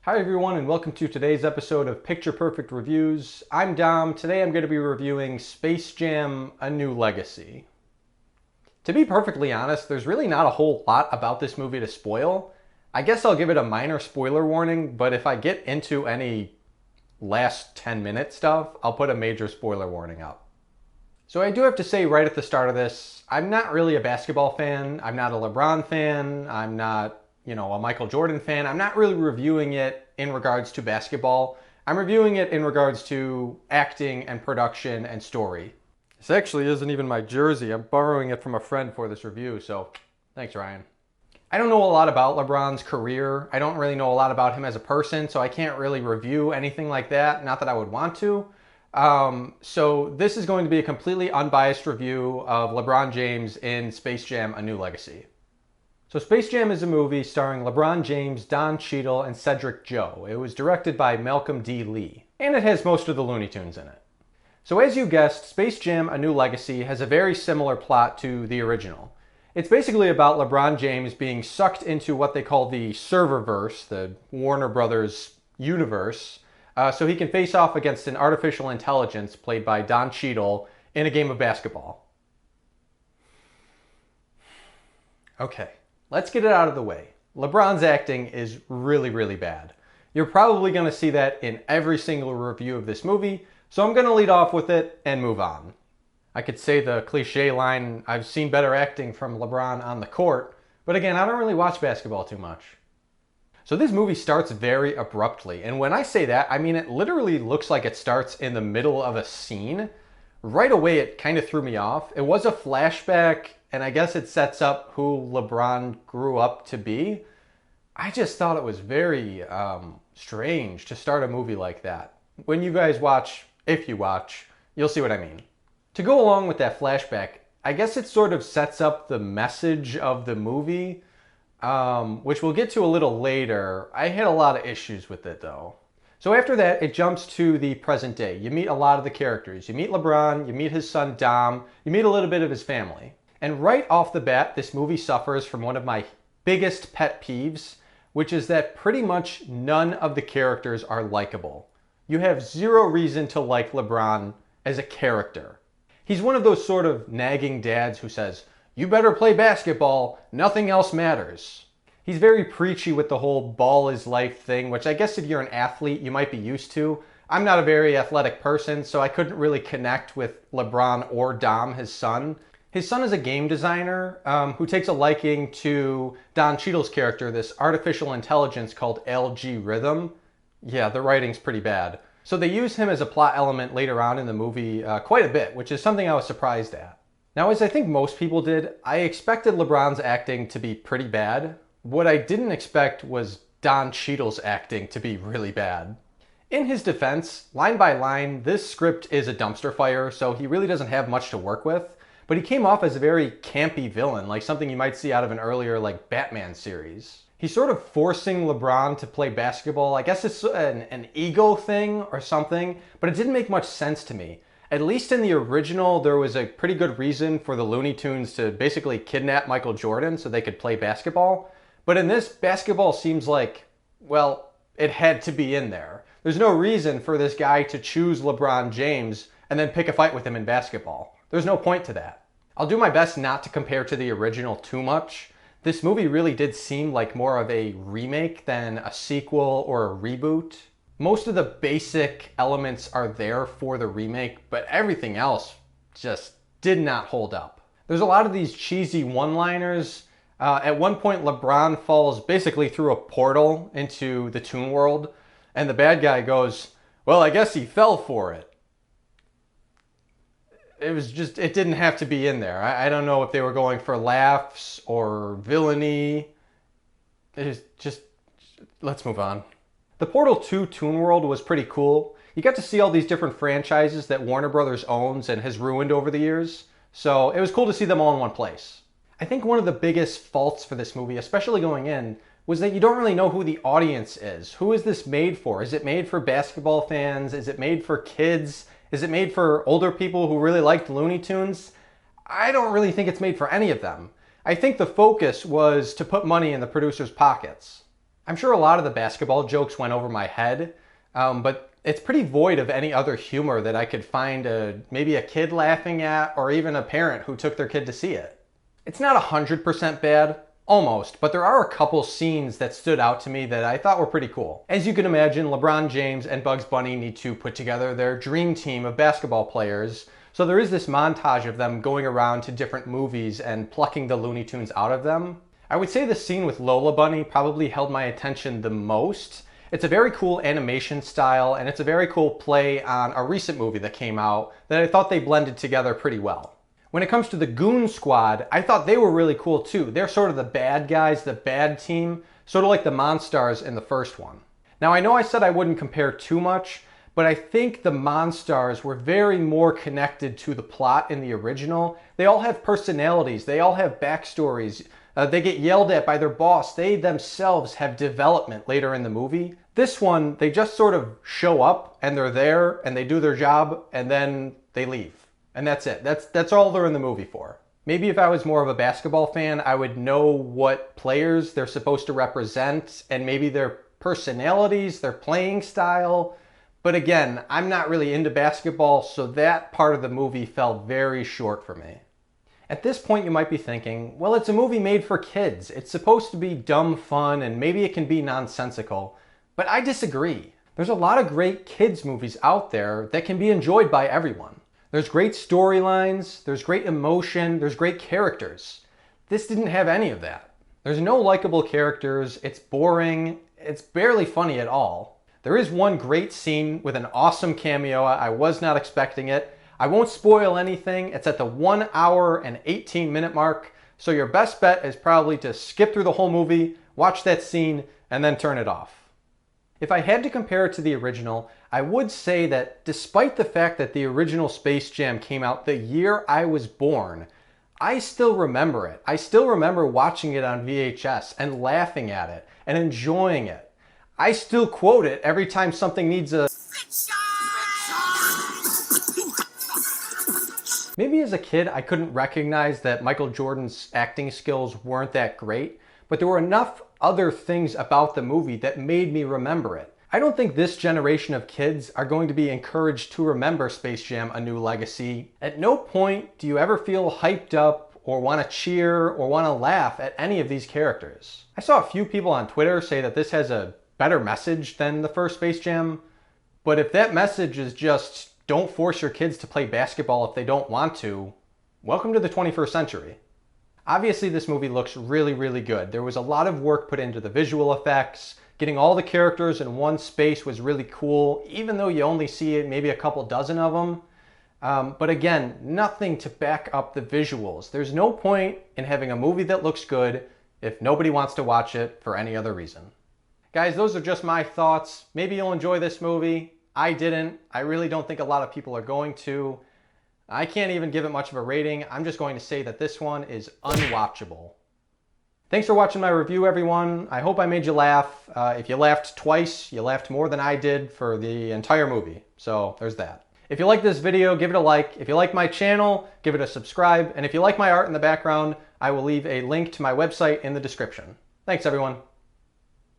Hi everyone and welcome to today's episode of Picture Perfect Reviews. I'm Dom. Today I'm going to be reviewing Space Jam: A New Legacy. To be perfectly honest, there's really not a whole lot about this movie to spoil. I guess I'll give it a minor spoiler warning, but if I get into any last 10-minute stuff, I'll put a major spoiler warning up. So I do have to say right at the start of this, I'm not really a basketball fan. I'm not a LeBron fan. I'm not, a Michael Jordan fan. I'm not really reviewing it in regards to basketball. I'm reviewing it in regards to acting and production and story. This actually isn't even my jersey. I'm borrowing it from a friend for this review, so thanks, Ryan. I don't know a lot about LeBron's career. I don't really know a lot about him as a person, so I can't really review anything like that. Not that I would want to. So this is going to be a completely unbiased review of LeBron James in Space Jam: A New Legacy. So Space Jam is a movie starring LeBron James, Don Cheadle, and Cedric Joe. It was directed by Malcolm D. Lee, and it has most of the Looney Tunes in it. So as you guessed, Space Jam: A New Legacy has a very similar plot to the original. It's basically about LeBron James being sucked into what they call the Serververse, the Warner Brothers universe, so he can face off against an artificial intelligence played by Don Cheadle in a game of basketball. Okay, let's get it out of the way. LeBron's acting is really, really bad. You're probably going to see that in every single review of this movie, so I'm going to lead off with it and move on. I could say the cliche line, I've seen better acting from LeBron on the court, but again, I don't really watch basketball too much. So this movie starts very abruptly, and when I say that, I mean it literally looks like it starts in the middle of a scene. Right away, it kind of threw me off. It was a flashback, and I guess it sets up who LeBron grew up to be. I just thought it was very strange to start a movie like that. When you guys watch, if you watch, you'll see what I mean. To go along with that flashback, I guess it sort of sets up the message of the movie, which we'll get to a little later. I had a lot of issues with it though. So after that, it jumps to the present day. You meet a lot of the characters. You meet LeBron, you meet his son Dom, you meet a little bit of his family. And right off the bat, this movie suffers from one of my biggest pet peeves, which is that pretty much none of the characters are likable. You have zero reason to like LeBron as a character. He's one of those sort of nagging dads who says, "You better play basketball, nothing else matters." He's very preachy with the whole ball is life thing, which I guess if you're an athlete, you might be used to. I'm not a very athletic person, so I couldn't really connect with LeBron or Dom, his son. His son is a game designer who takes a liking to Don Cheadle's character, this artificial intelligence called LG Rhythm. Yeah, the writing's pretty bad. So they use him as a plot element later on in the movie quite a bit, which is something I was surprised at. Now, as I think most people did, I expected LeBron's acting to be pretty bad. What I didn't expect was Don Cheadle's acting to be really bad. In his defense, line by line, this script is a dumpster fire, so he really doesn't have much to work with, but he came off as a very campy villain, like something you might see out of an earlier Batman series. He's sort of forcing LeBron to play basketball. I guess it's an ego thing or something, but it didn't make much sense to me. At least in the original, there was a pretty good reason for the Looney Tunes to basically kidnap Michael Jordan so they could play basketball. But in this, basketball seems like, well, it had to be in there. There's no reason for this guy to choose LeBron James and then pick a fight with him in basketball. There's no point to that. I'll do my best not to compare to the original too much. This movie really did seem like more of a remake than a sequel or a reboot. Most of the basic elements are there for the remake, but everything else just did not hold up. There's a lot of these cheesy one-liners. At one point, LeBron falls basically through a portal into the Toon World, and the bad guy goes, "Well, I guess he fell for it." It didn't have to be in there. I don't know if they were going for laughs or villainy. Let's move on. The Portal 2 Toon World was pretty cool. You got to see all these different franchises that Warner Brothers owns and has ruined over the years. So it was cool to see them all in one place. I think one of the biggest faults for this movie, especially going in, was that you don't really know who the audience is. Who is this made for? Is it made for basketball fans? Is it made for kids? Is it made for older people who really liked Looney Tunes? I don't really think it's made for any of them. I think the focus was to put money in the producers' pockets. I'm sure a lot of the basketball jokes went over my head, but it's pretty void of any other humor that I could find maybe a kid laughing at or even a parent who took their kid to see it. It's not 100% bad, almost, but there are a couple scenes that stood out to me that I thought were pretty cool. As you can imagine, LeBron James and Bugs Bunny need to put together their dream team of basketball players, so there is this montage of them going around to different movies and plucking the Looney Tunes out of them. I would say the scene with Lola Bunny probably held my attention the most. It's a very cool animation style, and it's a very cool play on a recent movie that came out that I thought they blended together pretty well. When it comes to the Goon Squad, I thought they were really cool too. They're sort of the bad guys, the bad team, sort of like the Monstars in the first one. Now I know I said I wouldn't compare too much, but I think the Monstars were very more connected to the plot in the original. They all have personalities, they all have backstories. They get yelled at by their boss. They themselves have development later in the movie. This one, they just sort of show up and they're there and they do their job and then they leave. And that's it. That's all they're in the movie for. Maybe if I was more of a basketball fan, I would know what players they're supposed to represent and maybe their personalities, their playing style. But again, I'm not really into basketball, so that part of the movie fell very short for me. At this point, you might be thinking, well, it's a movie made for kids. It's supposed to be dumb fun and maybe it can be nonsensical. But I disagree. There's a lot of great kids movies out there that can be enjoyed by everyone. There's great storylines, there's great emotion, there's great characters. This didn't have any of that. There's no likable characters, it's boring, it's barely funny at all. There is one great scene with an awesome cameo. I was not expecting it. I won't spoil anything. It's at the 1 hour and 18-minute mark, so your best bet is probably to skip through the whole movie, watch that scene, and then turn it off. If I had to compare it to the original, I would say that despite the fact that the original Space Jam came out the year I was born, I still remember it. I still remember watching it on VHS and laughing at it and enjoying it. I still quote it every time something needs a... Maybe as a kid I couldn't recognize that Michael Jordan's acting skills weren't that great, but there were enough other things about the movie that made me remember it. I don't think this generation of kids are going to be encouraged to remember Space Jam: A New Legacy. At no point do you ever feel hyped up or want to cheer or want to laugh at any of these characters. I saw a few people on Twitter say that this has a better message than the first Space Jam, but if that message is just don't force your kids to play basketball if they don't want to, welcome to the 21st century. Obviously this movie looks really, really good. There was a lot of work put into the visual effects. Getting all the characters in one space was really cool, even though you only see maybe a couple dozen of them. But again, nothing to back up the visuals. There's no point in having a movie that looks good if nobody wants to watch it for any other reason. Guys, those are just my thoughts. Maybe you'll enjoy this movie. I didn't. I really don't think a lot of people are going to. I can't even give it much of a rating. I'm just going to say that this one is unwatchable. Thanks for watching my review, everyone. I hope I made you laugh. If you laughed twice, you laughed more than I did for the entire movie. So there's that. If you like this video, give it a like. If you like my channel, give it a subscribe. And if you like my art in the background, I will leave a link to my website in the description. Thanks, everyone.